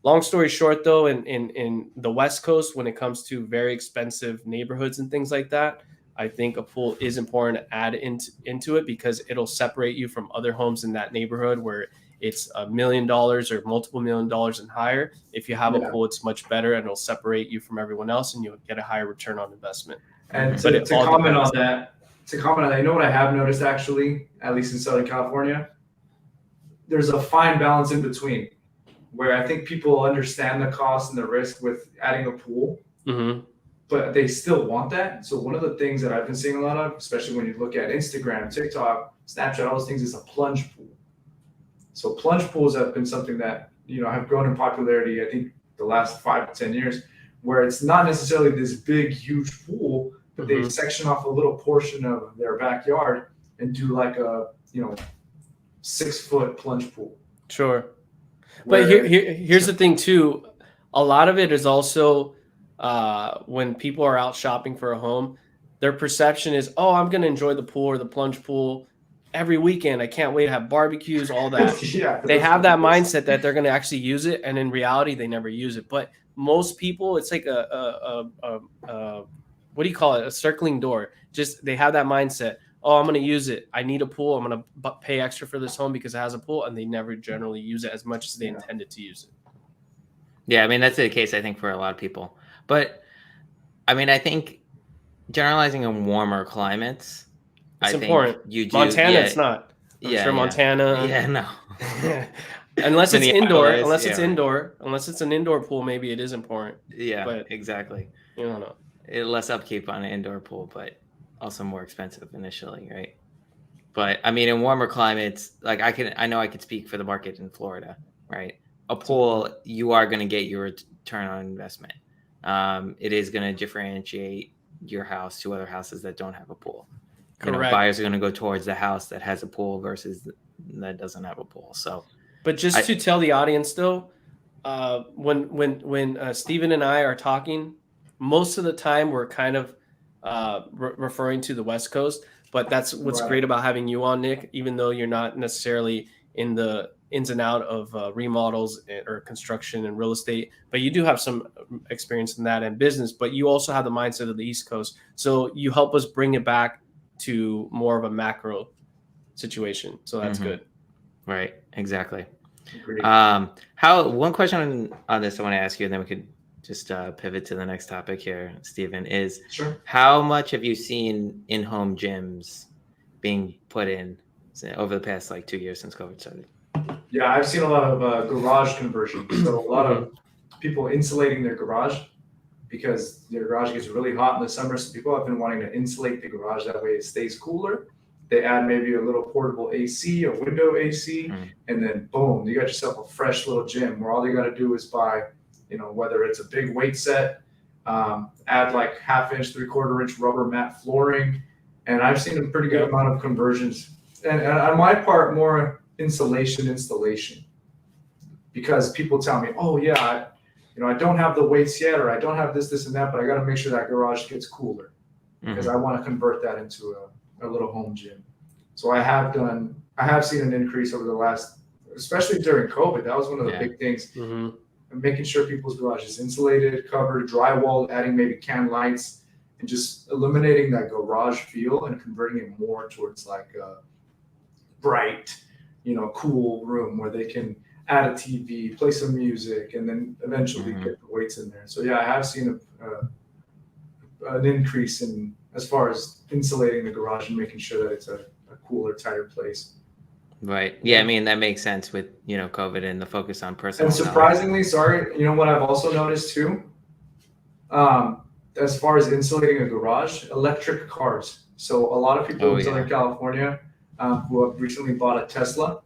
long story short, though, in the West Coast, when it comes to very expensive neighborhoods and things like that, I think a pool is important to add into it, because it'll separate you from other homes in that neighborhood where it's $1 million or multiple $1 million and higher. If you have a pool, it's much better, and it'll separate you from everyone else, and you'll get a higher return on investment.
And to comment on that, you know what I have noticed actually, at least in Southern California, there's a fine balance in between, where I think people understand the cost and the risk with adding a pool, but they still want that. So one of the things that I've been seeing a lot of, especially when you look at Instagram, TikTok, Snapchat, all those things, is a plunge pool. So plunge pools have been something that, have grown in popularity, I think, the last 5 to 10 years, where it's not necessarily this big, huge pool, but they section off a little portion of their backyard and do like a, 6-foot plunge pool.
Sure. But here's the thing too. A lot of it is also when people are out shopping for a home, their perception is, oh, I'm going to enjoy the pool or the plunge pool every weekend. I can't wait to have barbecues, all that. They have that mindset that they're going to actually use it, and in reality, they never use it. But most people, it's like a what do you call it? A circling door. Just they have that mindset. Oh, I'm going to use it. I need a pool. I'm going to pay extra for this home because it has a pool, and they never generally use it as much as they intended to use it.
Yeah, I mean, that's the case, I think, for a lot of people. But, I mean, I think generalizing in warmer climates,
it's important.
You do.
Montana, it's not. I'm sure Montana.
Yeah, no.
Unless it's indoor. Unless it's an indoor pool, maybe it is important.
Yeah, but exactly.
You don't know.
Less upkeep on an indoor pool, but also more expensive initially, right? But I mean, in warmer climates, like I know I could speak for the market in Florida, right? A pool, you are going to get your return on investment. It is going to differentiate your house to other houses that don't have a pool.
Correct.
Buyers are going to go towards the house that has a pool versus that doesn't have a pool. So,
but just to tell the audience though, when Steven and I are talking, most of the time we're kind of referring to the West Coast, but that's what's great about having you on, Nick, even though you're not necessarily in the ins and out of remodels or construction and real estate, but you do have some experience in that and business, but you also have the mindset of the East Coast. So you help us bring it back to more of a macro situation. So that's good.
Right. Exactly. One question on this I want to ask you, and then we could just pivot to the next topic here, Steven, is how much have you seen in-home gyms being put in over the past 2 years since COVID started?
Yeah, I've seen a lot of garage conversions. So a lot of people insulating their garage, because their garage gets really hot in the summer. So people have been wanting to insulate the garage. That way it stays cooler. They add maybe a little portable AC, a window AC, and then boom, you got yourself a fresh little gym where all you got to do is buy, whether it's a big weight set, add like 1/2 inch, 3/4 inch rubber mat flooring. And I've seen a pretty good amount of conversions. And on my part, more installation, because people tell me, oh yeah, I don't have the weights yet, or I don't have this and that, but I got to make sure that garage gets cooler because I want to convert that into a little home gym. So I have seen an increase over the last, especially during COVID. That was one of the big things. Making sure people's garage is insulated, covered, drywall, adding maybe can lights, and just eliminating that garage feel and converting it more towards like a bright, cool room where they can add a TV, play some music, and then eventually get the weights in there. So yeah, I have seen an increase in as far as insulating the garage and making sure that it's a cooler, tighter place.
Right. Yeah, I mean that makes sense with COVID and the focus on personal.
And surprisingly, sorry, what I've also noticed too, as far as insulating a garage, electric cars. So a lot of people in Southern California who have recently bought a Tesla,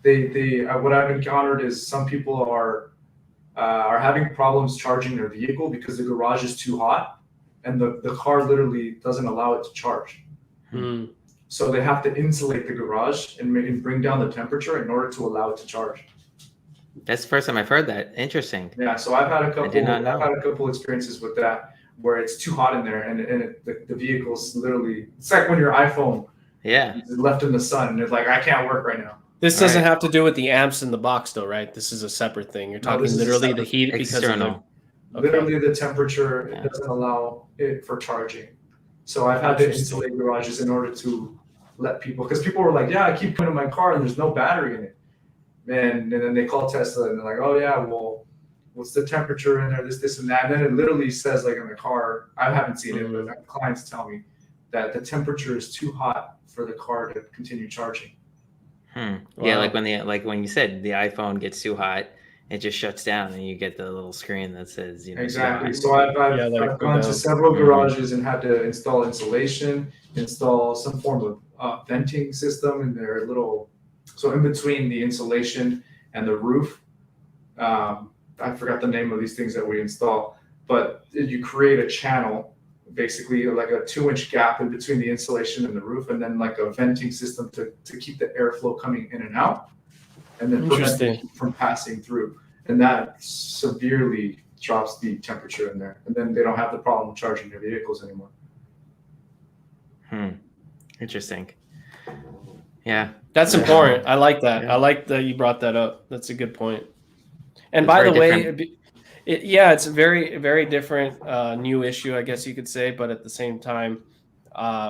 they what I've encountered is some people are having problems charging their vehicle because the garage is too hot, and the car literally doesn't allow it to charge. So they have to insulate the garage and bring down the temperature in order to allow it to charge.
That's the first time I've heard that. Interesting.
Yeah, so I've had a couple.
I did not know.
I've had a couple experiences with that where it's too hot in there, and the vehicle's literally. It's like when your iPhone is left in the sun, and it's like I can't work right now.
This doesn't have to do with the amps in the box, though, right? This is a separate thing. You're talking literally the heat
external.
Literally the temperature it doesn't allow it for charging. So I've had to insulate garages in order to let people, because people were like, yeah, I keep putting in my car and there's no battery in it. And then they call Tesla and they're like, oh yeah, well, what's the temperature in there, this and that. And then it literally says like in the car, I haven't seen it, but clients tell me that the temperature is too hot for the car to continue charging.
Wow. Yeah, like when you said the iPhone gets too hot, it just shuts down and you get the little screen that says,
exactly. So I've gone to several garages and had to install insulation, install some form of venting system in their so in between the insulation and the roof. I forgot the name of these things that we install, but you create a channel, basically like a 2-inch gap in between the insulation and the roof, and then like a venting system to keep the airflow coming in and out, and then prevent it from passing through. And that severely drops the temperature in there, and then they don't have the problem charging their vehicles anymore.
Interesting. Yeah,
that's important. I like that. I like that you brought that up. That's a good point. And by the way, it's a very, very different new issue, I guess you could say. But at the same time,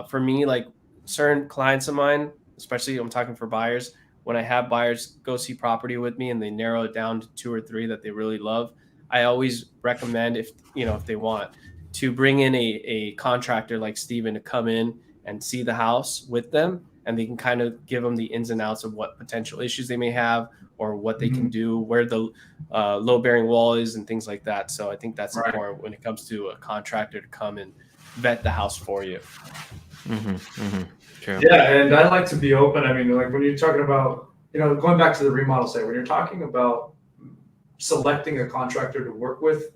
for me, like certain clients of mine, especially I'm talking for buyers, when I have buyers go see property with me and they narrow it down to 2 or 3 that they really love, I always recommend if they want to bring in a contractor like Steven to come in and see the house with them, and they can kind of give them the ins and outs of what potential issues they may have or what they can do, where the load-bearing wall is and things like that. So I think that's important when it comes to a contractor to come and vet the house for you.
True.
Yeah, and I like to be open. I mean, like when you're talking about, going back to the remodel site, when you're talking about selecting a contractor to work with,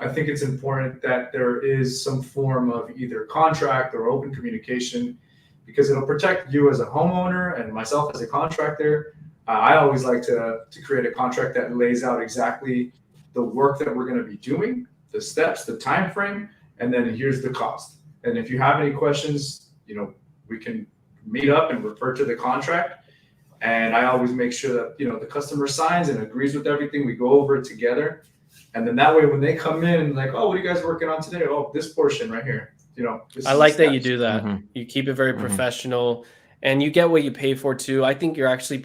I think it's important that there is some form of either contract or open communication, because it'll protect you as a homeowner and myself as a contractor. I always like to create a contract that lays out exactly the work that we're going to be doing, the steps, the time frame, and then here's the cost. And if you have any questions, we can meet up and refer to the contract. And I always make sure that, the customer signs and agrees with everything. We go over it together. And then that way, when they come in, like, oh, what are you guys working on today? Oh, this portion right here.
I like that you do that. You keep it very professional, and you get what you pay for too. I think you're actually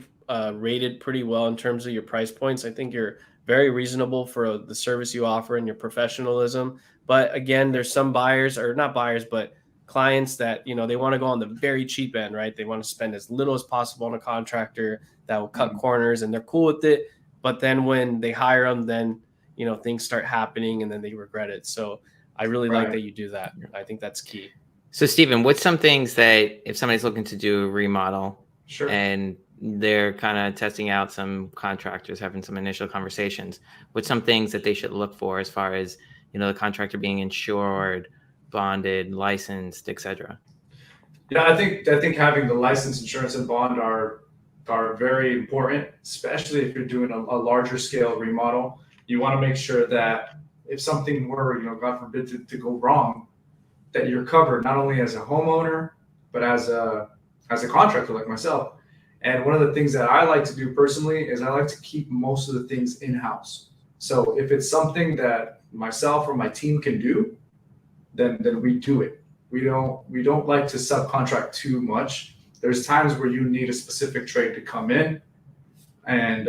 rated pretty well in terms of your price points. I think you're very reasonable for the service you offer and your professionalism. But again, there's some buyers, or not buyers, but clients that, they want to go on the very cheap end, right? They want to spend as little as possible on a contractor that will cut corners, and they're cool with it. But then when they hire them, then, things start happening and then they regret it. So I really like that you do that. I think that's key.
So Steven, what's some things that if somebody's looking to do a remodel and they're kind of testing out some contractors, having some initial conversations, what's some things that they should look for as far as, the contractor being insured, bonded, licensed, etc.?
Yeah, I think having the license, insurance, and bond are very important, especially if you're doing a larger scale remodel. You want to make sure that if something were, God forbid, to go wrong, that you're covered not only as a homeowner, but as a contractor like myself. And one of the things that I like to do personally is I like to keep most of the things in-house. So if it's something that myself or my team can do, then we do it. We don't like to subcontract too much. There's times where you need a specific trade to come in. and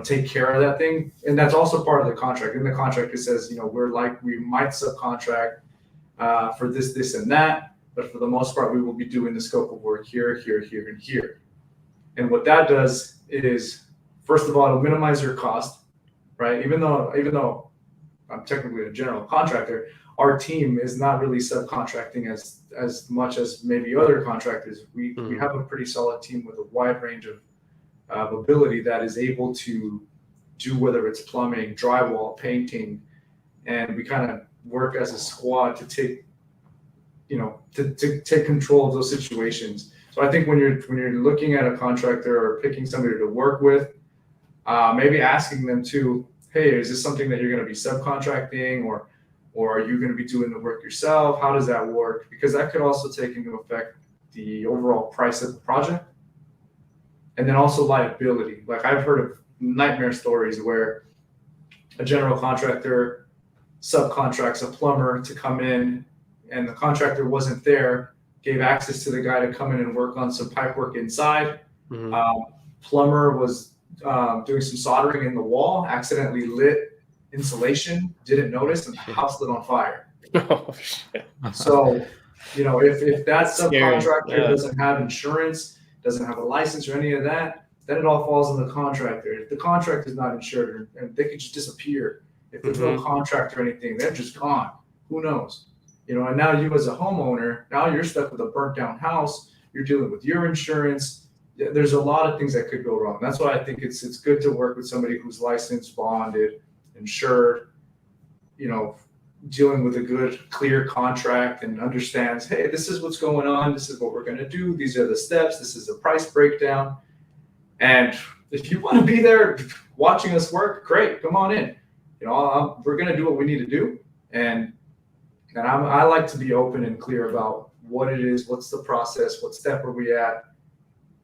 take care of that thing. And that's also part of the contract. In the contract, it says, we might subcontract for this, and that, but for the most part, we will be doing the scope of work here, and here. And what that does is, first of all, it'll minimize your cost, right? Even though I'm technically a general contractor, our team is not really subcontracting as much as maybe other contractors. We have a pretty solid team with a wide range of ability that is able to do, whether it's plumbing, drywall, painting, and we kind of work as a squad to take control of those situations. So I think when you're looking at a contractor or picking somebody to work with, maybe asking them to, hey, is this something that you're going to be subcontracting, or are you going to be doing the work yourself? How does that work? Because that could also take into effect the overall price of the project. And then also liability. Like, I've heard of nightmare stories where a general contractor subcontracts a plumber to come in, and the contractor wasn't there, gave access to the guy to come in and work on some pipe work inside. Plumber was doing some soldering in the wall, accidentally lit insulation, didn't notice, and the house lit on fire.
Oh, shit.
So, if that subcontractor
Yeah.
doesn't have insurance, doesn't have a license or any of that, then it all falls on the contractor. If the contractor is not insured, and they could just disappear. If there's no contract or anything, they're just gone. Who knows? And now you as a homeowner, now you're stuck with a burnt down house. You're dealing with your insurance. There's a lot of things that could go wrong. That's why I think it's good to work with somebody who's licensed, bonded, insured, dealing with a good, clear contract and understands, hey, this is what's going on. This is what we're going to do. These are the steps. This is the price breakdown. And if you want to be there watching us work, great, come on in. We're going to do what we need to do. And I like to be open and clear about what it is, what's the process, what step are we at.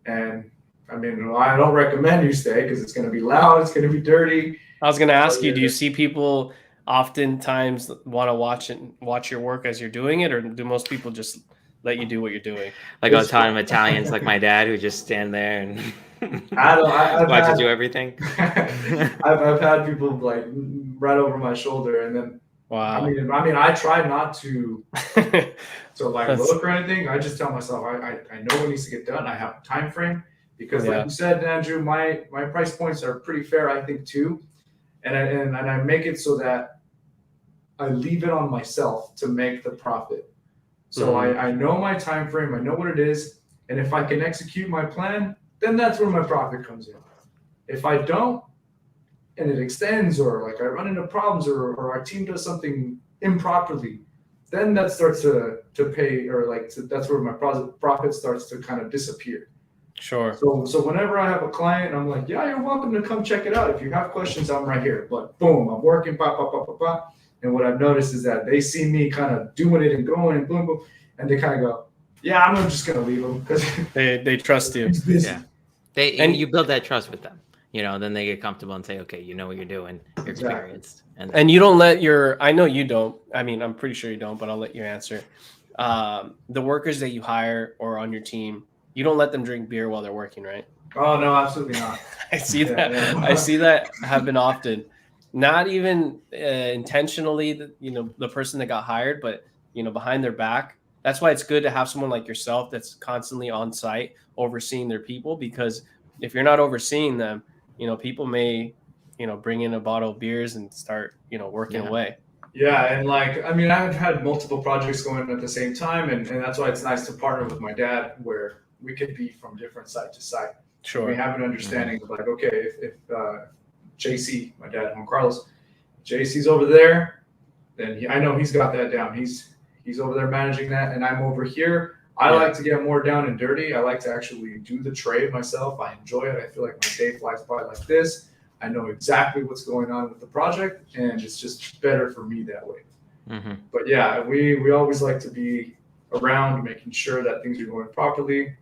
And I don't recommend you stay because it's going to be loud, it's going to be dirty.
I was going to ask you, do you see people oftentimes want to watch your work as you're doing it, or do most people just let you do what you're doing?
Like all time Italians, like my dad, who just stand there and watch you do everything.
I've had people like right over my shoulder, and then
wow.
I try not to look or anything. I just tell myself I know what needs to get done. I have a time frame because, like you said, Andrew, my price points are pretty fair, I think, too. And I make it so that I leave it on myself to make the profit. So I know my time frame, I know what it is, and if I can execute my plan, then that's where my profit comes in. If I don't, and it extends, or like I run into problems, or our team does something improperly, then that starts to pay, or that's where my profit starts to kind of disappear.
Sure.
So whenever I have a client, I'm like, yeah, you're welcome to come check it out. If you have questions, I'm right here. But boom, I'm working, pop, pop, pop, pop, pop. And what I've noticed is that they see me kind of doing it and going and boom, boom, and they kind of go, yeah, I'm just gonna leave them because
they trust you.
Yeah, and you build that trust with them. Then they get comfortable and say, okay, you know what you're doing, you're experienced, and you
don't let I know you don't. I'm pretty sure you don't, but I'll let you answer. The workers that you hire or on your team, you don't let them drink beer while they're working, right?
Oh no, absolutely not.
I see that. Yeah. I see that happen often. Not even intentionally, the person that got hired, but behind their back. That's why it's good to have someone like yourself that's constantly on site overseeing their people, because if you're not overseeing them, people may, bring in a bottle of beers and start, working away.
Yeah, and I've had multiple projects going at the same time, and that's why it's nice to partner with my dad, where we could be from different site to site.
Sure.
We have an understanding of okay, if JC, my dad, Juan Carlos, JC's over there, then I know he's got that down. He's over there managing that, and I'm over here. I like to get more down and dirty. I like to actually do the trade myself. I enjoy it. I feel like my day flies by like this. I know exactly what's going on with the project, and it's just better for me that way. Mm-hmm. But yeah, we always like to be around, making sure that things are going properly.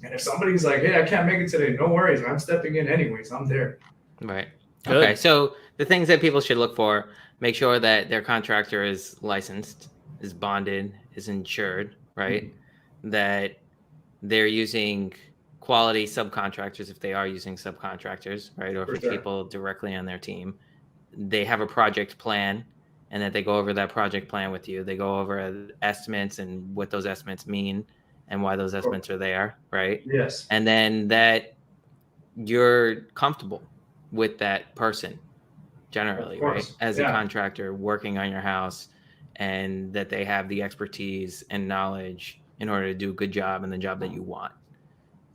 And if somebody's like, hey, I can't make it today, no worries. I'm stepping in anyways. I'm there.
Right. Good. Okay. So the things that people should look for, make sure that their contractor is licensed, is bonded, is insured, right? Mm-hmm. That they're using quality subcontractors if they are using subcontractors, right? Or if
For
it's
sure.
people directly on their team. They have a project plan, and that they go over that project plan with you. They go over estimates and what those estimates mean and why those estimates are there, right?
Yes.
And then that you're comfortable with that person generally,
Of
right?
course.
As a
Yeah.
contractor working on your house, and that they have the expertise and knowledge in order to do a good job and the job that you want,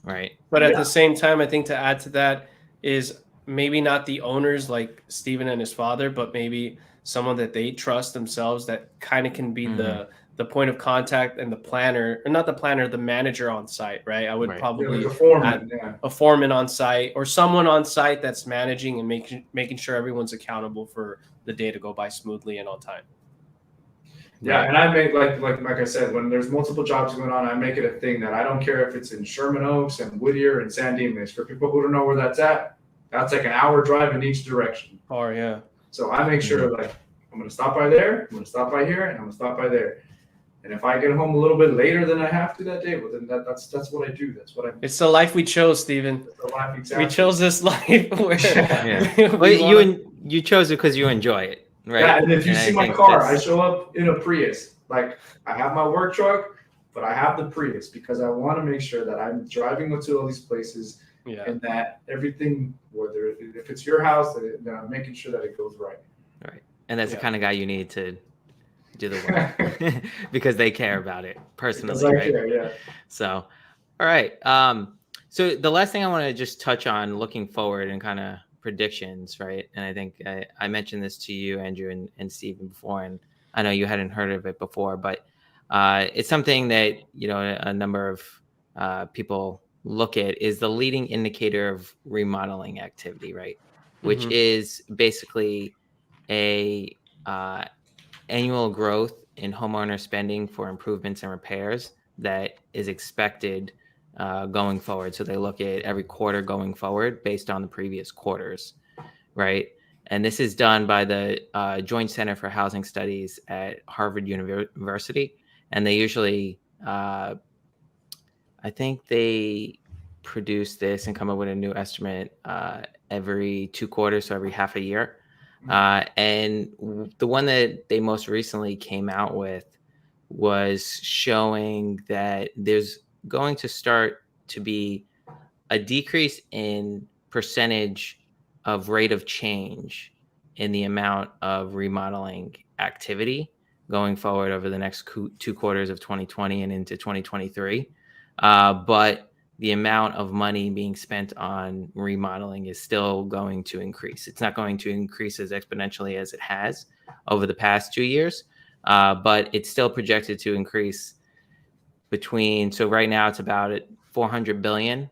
right?
But at
Yeah.
the same time, I think to add to that is maybe not the owners like Stephen and his father, but maybe someone that they trust themselves that kind of can be
Mhm.
the point of contact and the planner, or not the planner, the manager on site, right? I would
Right.
Yeah, like
probably
a foreman.
add
Yeah.
a foreman on site or someone on site that's managing and making sure everyone's accountable for the day to go by smoothly and on time.
Yeah,
Right.
and I make like I said, when there's multiple jobs going on, I make it a thing that I don't care if it's in Sherman Oaks and Whittier and San Dimas. For people who don't know where that's at, that's like an hour drive in each direction.
Or yeah.
So I make sure like I'm gonna stop by there, I'm gonna stop by here, and I'm gonna stop by there. And if I get home a little bit later than I have to that day, well then that's what I do. That's what I.
It's the life we chose, Stephen.
That's the life exactly.
We chose this life where
Yeah.
we
Well,
wanna-
you chose it because you enjoy it, right?
Yeah, and if you
And
see
I
my
think
car, I
that's-
show up in a Prius. Like I have my work truck, but I have the Prius because I want to make sure that I'm driving to all these places
yeah.
and that everything, whether if it's your house, that I'm making sure that it goes right.
Right. And that's the
Yeah.
kind of guy you need to do the work because they care about it personally,
Because I
right?
care, yeah.
So, all right. So the last thing I want to just touch on looking forward and kind of predictions, right? And I think I mentioned this to you, Andrew, and Stephen before, and I know you hadn't heard of it before, but it's something that, you know, a number of people look at is the leading indicator of remodeling activity, right? Which
Mhm.
is basically a annual growth in homeowner spending for improvements and repairs that is expected going forward. So they look at every quarter going forward based on the previous quarters, right? And this is done by the Joint Center for Housing Studies at Harvard University. And they usually, I think they produce this and come up with a new estimate every 2 quarters, so every half a year. And the one that they most recently came out with was showing that there's going to start to be a decrease in percentage of rate of change in the amount of remodeling activity going forward over the next 2 quarters of 2020 and into 2023. But the amount of money being spent on remodeling is still going to increase. It's not going to increase as exponentially as it has over the past 2 years, but it's still projected to increase so right now it's about $400 billion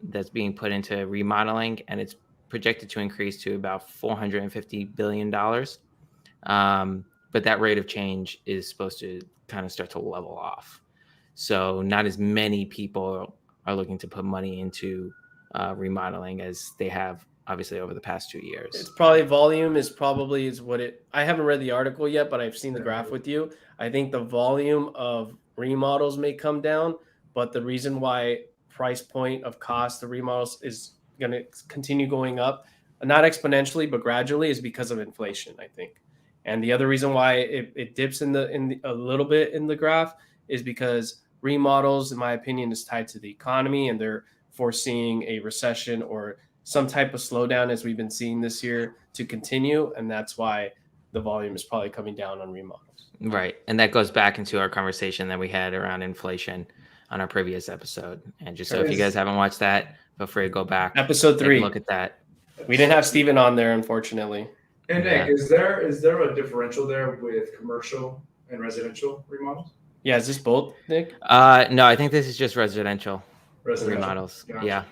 that's being put into remodeling, and it's projected to increase to about $450 billion. But that rate of change is supposed to kind of start to level off. So not as many people are looking to put money into remodeling as they have obviously over the past 2 years.
It's probably volume is what it. I haven't read the article yet, but I've seen the graph with you. I think the volume of remodels may come down, but the reason why price point of cost of remodels is going to continue going up, not exponentially but gradually, is because of inflation, I think. And the other reason why it dips a little bit in the graph is because remodels, in my opinion, is tied to the economy, and they're foreseeing a recession or some type of slowdown as we've been seeing this year to continue, and that's why the volume is probably coming down on remodels.
Right, and that goes back into our conversation that we had around inflation on our previous episode. And just so if you guys haven't watched that, feel free to go back.
Episode 3.
Look at that.
We didn't have Stephen on there, unfortunately.
And Nick, is there a differential there with commercial and residential remodels?
Yeah, is this both, Nick?
No, I think this is just residential remodels.
Gotcha.
Yeah.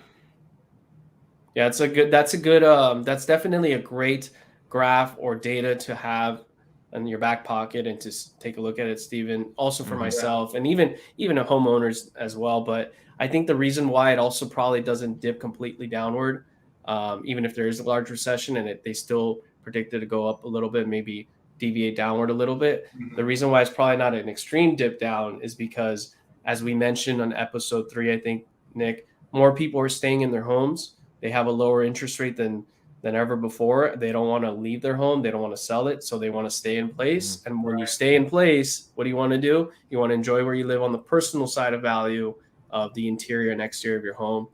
Yeah, that's that's definitely a great graph or data to have in your back pocket and to take a look at it, Stephen. Also for myself and even homeowners as well. But I think the reason why it also probably doesn't dip completely downward, even if there is a large recession and they still predicted to go up a little bit, maybe deviate downward a little bit. The reason why it's probably not an extreme dip down is because as we mentioned on episode 3, I think, Nick, more people are staying in their homes. They have a lower interest rate than ever before. They don't want to leave their home. They don't want to sell it. So they want to stay in place. And when you stay in place, what do you want to do? You want to enjoy where you live on the personal side of value of the interior and exterior of your home.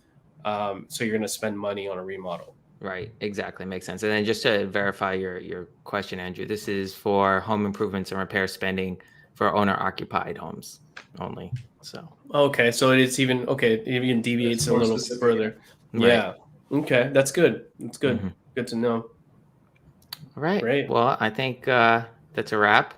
So you're going to spend money on a remodel.
Right. Exactly. Makes sense. And then just to verify your question, Andrew, this is for home improvements and repair spending for owner occupied homes only. So,
okay. So it's even, it even deviates a little further.
Right.
Yeah. Okay. That's good. That's good.
Mm-hmm.
Good to know.
All right.
Great.
Well, I think that's a wrap.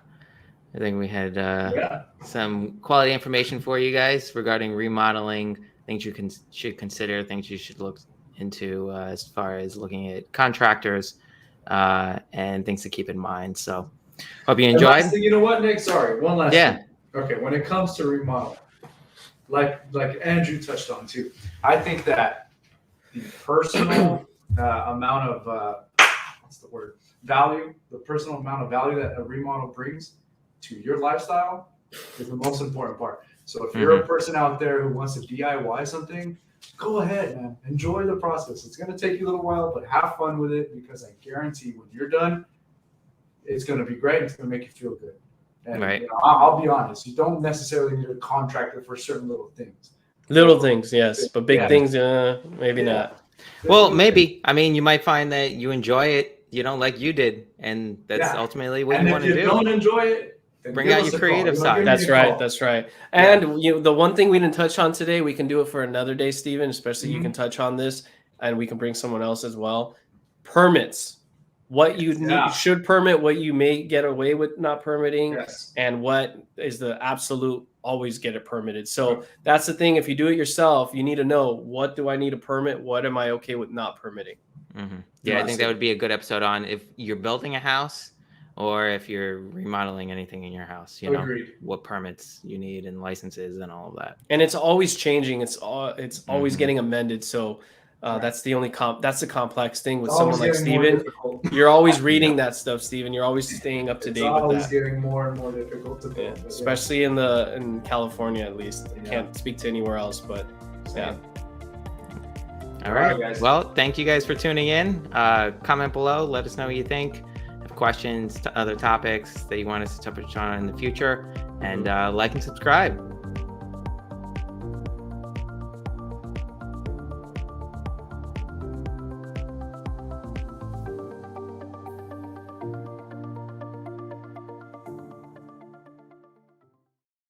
I think we had some quality information for you guys regarding remodeling, things you should consider, things you should look into as far as looking at contractors and things to keep in mind. So hope you enjoyed.
Thing, you know what, Nick? Sorry, one last thing.
Okay,
when it comes to remodel, like Andrew touched on too, I think that the personal amount of value, the personal amount of value that a remodel brings to your lifestyle is the most important part. So if you're a person out there who wants to DIY something, go ahead, man. Enjoy the process. It's going to take you a little while, but have fun with it, because I guarantee when you're done, it's going to be great. It's going to make you feel good. And
right.
I'll be honest, you don't necessarily need a contractor for certain little things.
Little things, yes, but big things, maybe not.
Well, maybe. I mean, you might find that you enjoy it, like you did, and that's ultimately what you want to do.
And if you don't enjoy it,
bring out your creative side.
That's right. And the one thing we didn't touch on today, we can do it for another day, Steven, especially you can touch on this, and we can bring someone else as well. Permits. What you should permit, what you may get away with not permitting, and what is the absolute always get it permitted. So that's the thing. If you do it yourself, you need to know, what do I need to permit? What am I okay with not permitting?
Yeah, I think that would be a good episode on if you're building a house or if you're remodeling anything in your house, what permits you need and licenses and all of that.
And it's always changing. It's always getting amended. So that's the only that's the complex thing with someone like Steven. You're always reading that stuff, Steven. You're always staying up to date with that. It's always
getting more and more difficult to do.
Especially in California, at least. I can't speak to anywhere else, but yeah.
All right, guys. Well, thank you guys for tuning in. Comment below. Let us know what you think. Have questions to other topics that you want us to touch on in the future. And like and subscribe.